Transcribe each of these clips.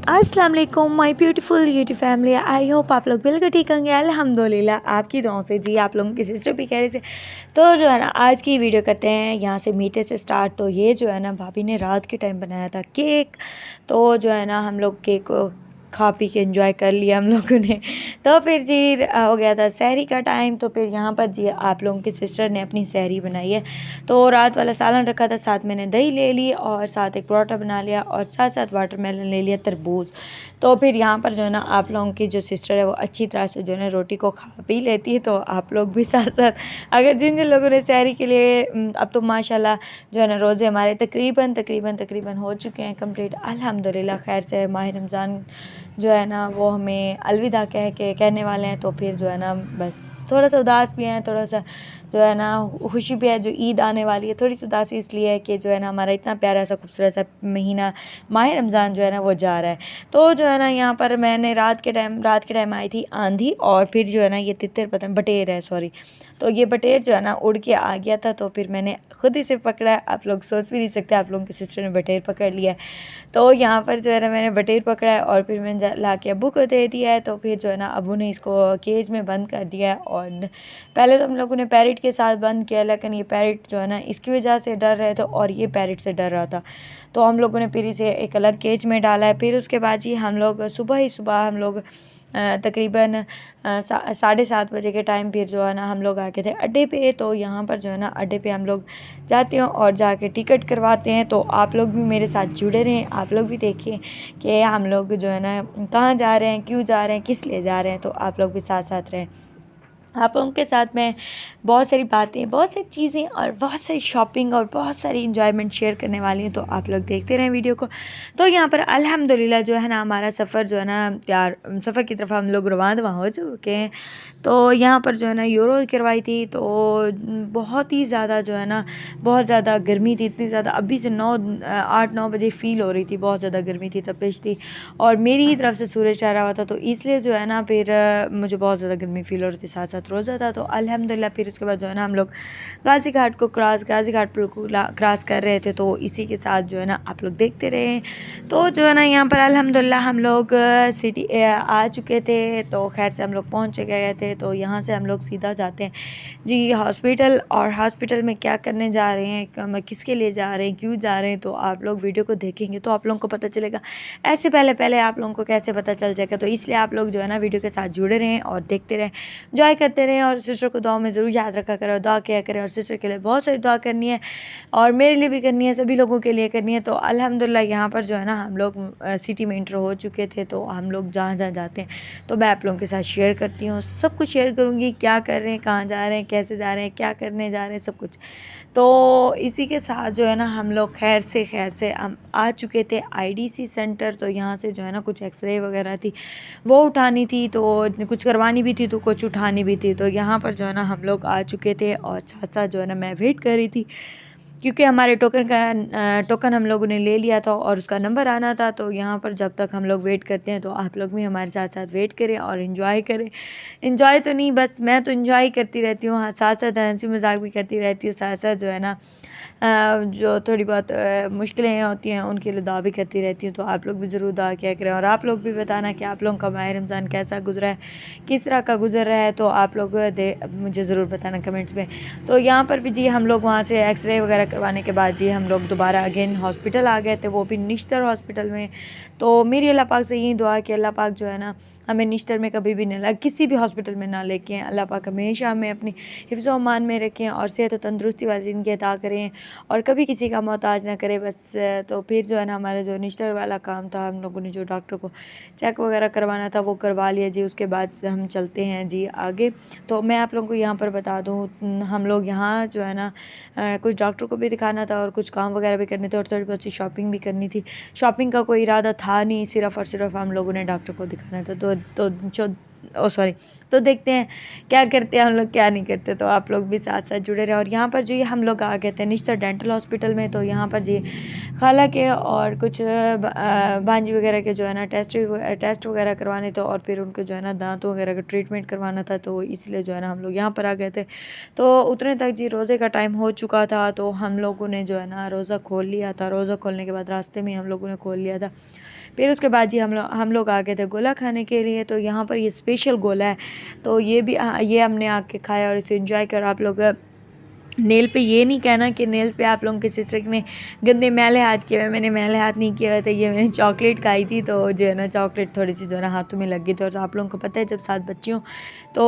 अस्सलाम वालेकुम my beautiful YouTube family. I hope आप लोग बिल्कुल ठीक होंगे। अल्हम्दुलिल्लाह आपकी दुआओं से जी आप लोगों की सिस्टर भी कह रहे थे। तो जो है ना आज की वीडियो करते हैं यहाँ से मीठे से स्टार्ट। तो ये जो है ना भाभी ने रात के टाइम बनाया था केक। तो जो है ना हम लोग केक को खा पी के एंजॉय कर लिया हम लोगों ने। तो फिर जी हो गया था सहरी का टाइम। तो फिर यहाँ पर जी आप लोगों की सिस्टर ने अपनी सहरी बनाई है। तो रात वाला सालन रखा था, साथ मैंने दही ले ली और साथ एक परोठा बना लिया और साथ साथ वाटरमेलन ले लिया, तरबूज। तो फिर यहाँ पर जो है ना आप लोगों की जो सिस्टर है वो अच्छी तरह से जो है ना रोटी को खा पी लेती है। तो आप लोग भी साथ साथ अगर जिन जिन लोगों ने सहरी के लिए अब तो माशाल्लाह जो है ना रोज़े हमारे तकरीबन हो चुके हैं कंप्लीट अल्हम्दुलिल्लाह। खैर से माह रमज़ान जो है ना वो हमें अलविदा कह के कहने वाले हैं। तो फिर जो है ना बस थोड़ा सा उदास भी हैं, थोड़ा सा जो है ना खुशी भी है, जो ईद आने वाली है। थोड़ी सी उदासी इसलिए है कि जो है ना हमारा इतना प्यारा सा खूबसूरत सा महीना माह रमज़ान जो है ना वो जा रहा है। तो जो है ना यहाँ पर मैंने रात के टाइम आई थी आंधी और फिर जो है ना ये तितर पतंग बटेर है सॉरी। तो ये बटेर जो है ना उड़ के आ गया था। तो फिर मैंने खुद ही से पकड़ा है। आप लोग सोच भी नहीं सकते आप लोगों की सिस्टर ने बटेर पकड़ लिया है। तो यहाँ पर जो है ना मैंने बटेर पकड़ा है और फिर मैंने ला के अबू को दे दिया है। तो फिर जो है ना अबू ने इसको केज में बंद कर दिया है। और पहले तो हम लोगों ने पैरेट के साथ बंद किया, लेकिन ये पैरेट जो है ना इसकी वजह से डर रहे थे और ये पैरेट से डर रहा था। तो हम लोगों ने फिर इसे एक अलग केज में डाला है। फिर उसके बाद ही हम लोग सुबह हम लोग तकरीबन 7:30 बजे के टाइम फिर जो है ना हम लोग आ गए थे अड्डे पे। तो यहाँ पर जो है ना अड्डे पे हम लोग जाते हैं और जाके टिकट करवाते हैं। तो आप लोग भी मेरे साथ जुड़े रहें, आप लोग भी देखिए कि हम लोग जो है ना कहाँ जा रहे हैं, क्यों जा रहे हैं, किस लिए जा रहे हैं। तो आप लोग भी साथ साथ रहें। आप लोगों के साथ मैं बहुत सारी बातें, बहुत सारी चीज़ें और बहुत सारी शॉपिंग और बहुत सारी इंजॉयमेंट शेयर करने वाली हूँ। तो आप लोग देखते रहें वीडियो को। तो यहाँ पर अल्हम्दुलिल्लाह जो है ना हमारा सफ़र जो है ना यार सफ़र की तरफ हम लोग रवाना हो चुके हैं। तो यहाँ पर जो है ना यूरो करवाई थी। तो बहुत ही ज़्यादा जो है ना बहुत ज़्यादा गर्मी थी, इतनी ज़्यादा अभी से 8-9 बजे फ़ील हो रही थी, बहुत ज़्यादा गर्मी थी, तपिश थी और मेरी ही तरफ से सूरज ठहरा हुआ था। तो इसलिए जो है ना फिर मुझे बहुत ज़्यादा गर्मी फ़ील हो रही थी, साथ साथ रोज़ा था। तो अल्हम्दुलिल्लाह फिर उसके बाद जो है ना हम लोग गाज़ी घाट पुल को क्रॉस कर रहे थे। तो इसी के साथ जो है ना आप लोग देखते रहे। तो जो है ना यहाँ पर अल्हम्दुलिल्लाह हम लोग सिटी आ चुके थे। तो खैर से हम लोग पहुँच गए थे। तो यहाँ से हम लोग सीधा जाते हैं जी हॉस्पिटल। और हॉस्पिटल में क्या करने जा रहे हैं, किसके लिए जा रहे हैं, क्यों जा रहे हैं, तो आप लोग वीडियो को देखेंगे तो आप लोगों को पता चलेगा। ऐसे पहले आप लोगों को कैसे पता चल जाएगा। तो इसलिए आप लोग जो है ना वीडियो के साथ जुड़े रहें और देखते रहें, इंजॉय करते रहें। और सिस्टर को दुआ में ज़रूर याद रखा करें और दुआ किया करें। और सिस्टर के लिए बहुत सारी दुआ करनी है और मेरे लिए भी करनी है, सभी लोगों के लिए करनी है। तो अल्हम्दुलिल्लाह यहाँ पर जो है ना हम लोग सिटी में इंटर हो चुके थे। तो हम लोग जहाँ जहाँ जाते हैं तो मैं आप लोगों के साथ शेयर करती हूँ, सब कुछ शेयर करूँगी, क्या कर रहे हैं, कहाँ जा रहे हैं, कैसे जा रहे हैं, क्या करने जा रहे हैं, सब कुछ। तो इसी के साथ जो है ना हम लोग खैर से हम आ चुके थे आईडीसी सेंटर। तो यहाँ से जो है ना कुछ एक्सरे वगैरह थी वो उठानी थी, तो कुछ करवानी भी थी, तो कुछ उठानी भी थी। तो यहाँ पर जो है ना हम लोग आ चुके थे और साथ साथ जो है ना मैं वेट कर रही थी क्योंकि हमारे टोकन हम लोगों ने ले लिया था और उसका नंबर आना था। तो यहाँ पर जब तक हम लोग वेट करते हैं तो आप लोग भी हमारे साथ साथ वेट करें और इन्जॉय करें। इन्जॉय तो नहीं, बस मैं तो इन्जॉय करती रहती हूँ, हाँ साथ साथ हंसी मजाक भी करती रहती हूँ, साथ साथ जो है ना जो थोड़ी बहुत मुश्किलें होती हैं उनके लिए दुआ भी करती रहती हूँ। तो आप लोग भी ज़रूर दुआ किया करें और आप लोग भी बताना कि आप लोगों का माह रमज़ान कैसा गुजरा है, किस तरह का गुजर रहा है। तो आप लोग मुझे ज़रूर बताना कमेंट्स में। तो यहाँ पर भी जी हम लोग वहाँ से एक्सरे वगैरह करवाने के बाद जी हम लोग दोबारा अगेन हॉस्पिटल आ गए थे, वो भी निश्तर हॉस्पिटल में। तो मेरी अल्लाह पाक से यही दुआ कि अल्लाह पाक जो है ना हमें निश्तर में कभी भी नहीं किसी भी हॉस्पिटल में ना लेके आएं। अल्लाह पाक हमेशा हमें अपनी हिफ्ज़ व अमान में रखें और सेहत और तंदुरुस्ती वाली ज़िंदगी अता करें और कभी किसी का मोहताज ना करे बस। तो फिर जो है ना हमारा जो निश्तर वाला काम था, हम लोगों ने जो डॉक्टर को चेक वगैरह करवाना था वो करवा लिया जी। उसके बाद हम चलते हैं जी आगे। तो मैं आप लोगों को यहाँ पर बता दूँ, हम लोग यहाँ जो है ना कुछ डॉक्टर को भी दिखाना था और कुछ काम वगैरह भी करने थे और थोड़ी बहुत सी शॉपिंग भी करनी थी। शॉपिंग का कोई इरादा था नहीं, सिर्फ़ और सिर्फ हम लोगों ने डॉक्टर को दिखाना था। तो जो सॉरी, तो देखते हैं क्या करते हैं हम लोग, क्या नहीं करते। तो आप लोग भी साथ साथ जुड़े रहे। और यहाँ पर जो ये हम लोग आ गए थे निश्तर डेंटल हॉस्पिटल में। तो यहाँ पर जी खाला के और कुछ भांजी वगैरह के जो है ना टेस्ट वगैरह करवाने थे और फिर उनको जो है ना दांतों वगैरह का ट्रीटमेंट करवाना था। तो इसलिए जो है ना हम लोग यहाँ पर आ गए थे। तो उतने तक जी रोज़े का टाइम हो चुका था। तो हम लोगों ने जो है ना रोज़ा खोल लिया था। रोज़ा खोलने के बाद रास्ते में हम लोगों ने खोल लिया था। फिर उसके बाद जी हम लोग आ गए थे गोला खाने के लिए। तो यहाँ पर ये स्पेशल गोला है, तो ये हमने आके खाया और इसे एंजॉय कर। आप लोग नेल पे ये नहीं कहना कि नेल्स पे आप लोगों की सिस्टर ने गंदे मैले हाथ किए हुए। मैंने मैले हाथ नहीं किए हुए थे, ये मैंने चॉकलेट खाई थी, तो जो है ना चॉकलेट थोड़ी सी जो है ना हाथों में लगी थी। और आप लोगों को पता है जब 7 बच्चे हों तो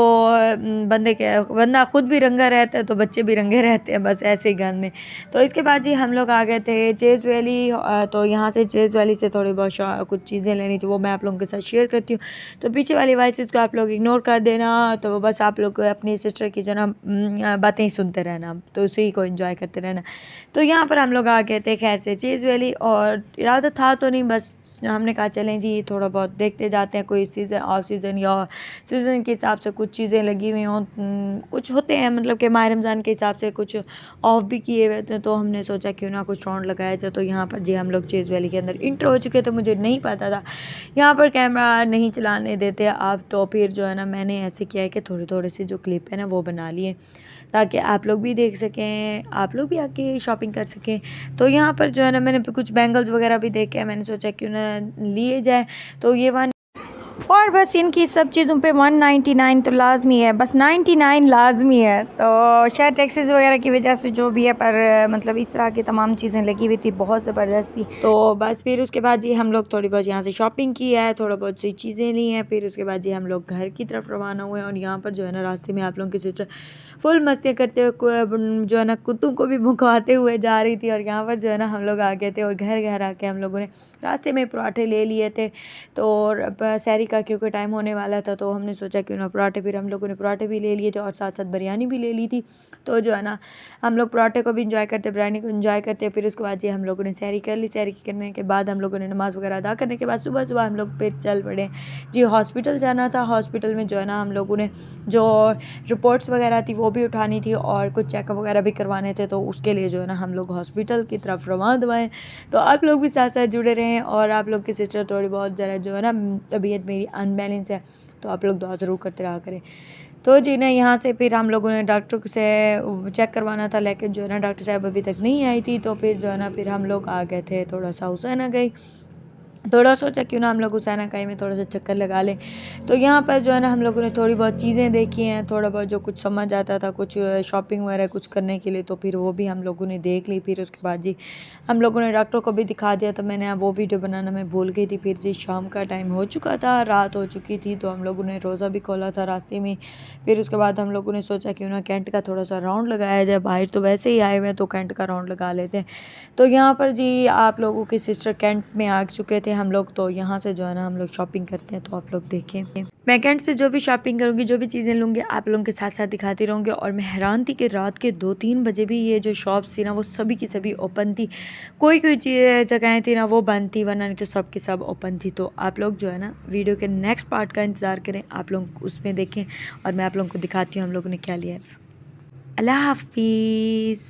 बंदा खुद भी रंगा रहता है तो बच्चे भी रंगे रहते हैं, बस ऐसे ही घर में। तो इसके बाद जी हम लोग आ गए थे चेज़ वैली। तो यहाँ से चेज़ वैली से थोड़ी बहुत कुछ चीज़ें लेनी थी, वो मैं आप लोगों के साथ शेयर करती हूँ। तो पीछे वाली वॉइसेस को आप लोग इग्नोर कर देना, तो बस आप लोग अपनी सिस्टर की जो ना बातें ही सुनते रहना, तो उसी को एंजॉय करते रहना। तो यहाँ पर हम लोग आ गए थे खैर से चीज़ वैली, और इरादा था तो नहीं, बस हमने कहा चलें जी थोड़ा बहुत देखते जाते हैं, कोई सीज़न ऑफ सीज़न या सीज़न के हिसाब से कुछ चीज़ें लगी हुई हों, कुछ होते हैं मतलब कि माह रमज़ान के हिसाब से कुछ ऑफ भी किए हुए थे। तो हमने सोचा क्यों ना कुछ राउंड लगाया जाए। तो यहाँ पर जी हम लोग चीज़ वैली के अंदर इंटर हो चुके थे, मुझे नहीं पता था यहाँ पर कैमरा नहीं चलाने देते आप। तो फिर जो है ना मैंने ऐसे किया है कि थोड़ी थोड़ी सी जो क्लिप है ना वो बना लिए, ताकि आप लोग भी देख सकें, आप लोग भी आके शॉपिंग कर सकें। तो यहाँ पर जो है ना मैंने कुछ बैंगल्स वगैरह भी देखे, मैंने सोचा क्यों ना लिए जाए। तो ये और बस इनकी सब चीज़ों पे 199 तो लाजमी है, बस 99 लाजमी है। तो शायद टैक्सेस वगैरह की वजह से जो भी है, पर मतलब इस तरह की तमाम चीज़ें लगी हुई थी, बहुत ज़बरदस्त थी। तो बस फिर उसके बाद जी हम लोग थोड़ी बहुत यहाँ से शॉपिंग की है, थोड़ा बहुत सी चीज़ें ली हैं। फिर उसके बाद जी हम लोग घर की तरफ रवाना हुए। और यहाँ पर जो है ना रास्ते में आप लोगों की सिस्टर फुल मस्तियाँ करते हुए जो है ना कुत्तों को भी भुंकवाते हुए जा रही थी। और यहाँ पर जो है ना हम लोग आ गए थे, और घर घर आके हम लोगों ने रास्ते में पराठे ले लिए थे। तो सैरी का क्योंकि टाइम होने वाला था, तो हमने सोचा क्यों ना पराठे, फिर हम लोगों ने पराठे भी ले लिए थे और साथ साथ बिरयानी भी ले ली थी। तो जो है ना हम लोग पराठे को भी इंजॉय करते, बिरयानी को इंजॉय करते। फिर उसके बाद जी हम लोगों ने सैरी कर ली। सैरी करने के बाद हम लोगों ने नमाज़ वगैरह अदा करने के बाद सुबह सुबह हम लोग फिर चल पड़े जी हॉस्पिटल जाना था। हॉस्पिटल में जो है ना हम लोगों ने जो रिपोर्ट्स वगैरह थी वो भी उठानी थी, और कुछ चेकअप वगैरह भी करवाने थे। तो उसके लिए जो है ना हम लोग हॉस्पिटल की तरफ रवाना हुए। तो आप लोग भी साथ साथ जुड़े रहें। और आप लोग की सिस्टर थोड़ी बहुत ज़रा जो है ना तबीयत मेरी अनबैलेंस है, तो आप लोग दुआ ज़रूर करते रहा करें। तो जी ना यहाँ से फिर हम लोगों ने डॉक्टर से चेक करवाना था, लेकिन जो है ना डॉक्टर साहब अभी तक नहीं आई थी। तो फिर जो है ना फिर हम लोग आ गए थे थोड़ा सा हुसैना गई, थोड़ा सोचा क्यों ना हम लोग हुसैना कहीं में थोड़ा सा चक्कर लगा लें। तो यहाँ पर जो है ना हम लोगों ने थोड़ी बहुत चीज़ें देखी हैं, थोड़ा बहुत जो कुछ समझ आता था, कुछ शॉपिंग वगैरह कुछ करने के लिए, तो फिर वो भी हम लोगों ने देख ली। फिर उसके बाद जी हम लोगों ने डॉक्टर को भी दिखा दिया। तो मैंने वो वीडियो बनाना मैं भूल गई थी। फिर जी शाम का टाइम हो चुका था, रात हो चुकी थी, तो हम लोगों ने रोज़ा भी खोला था रास्ते में। फिर उसके बाद हम लोगों ने सोचा क्यों ना कैंट का थोड़ा सा राउंड लगाया जाए, बाहर तो वैसे ही आए हुए हैं तो कैंट का राउंड लगा लेते हैं। तो यहाँ पर जी आप लोगों की सिस्टर कैंट में आ चुके थे हम लोग। तो यहाँ से जो है ना हम लोग शॉपिंग करते हैं, तो आप लोग देखें। मैं कैंट से जो भी शॉपिंग करूँगी, जो भी चीज़ें लूँगी, आप लोगों के साथ साथ दिखाती रहूँगी। और मैं हैरान थी कि रात के 2-3 बजे भी ये जो शॉप्स थी ना वो सभी की सभी ओपन थी। कोई कोई जगहें थी ना वो बंद थी, वरना नहीं तो सब की सब ओपन थी। तो आप लोग जो है ना वीडियो के नेक्स्ट पार्ट का इंतज़ार करें, आप लोग उसमें देखें और मैं आप लोगों को दिखाती हूँ हम लोगों ने क्या लिया है। अल्लाह हाफिज़।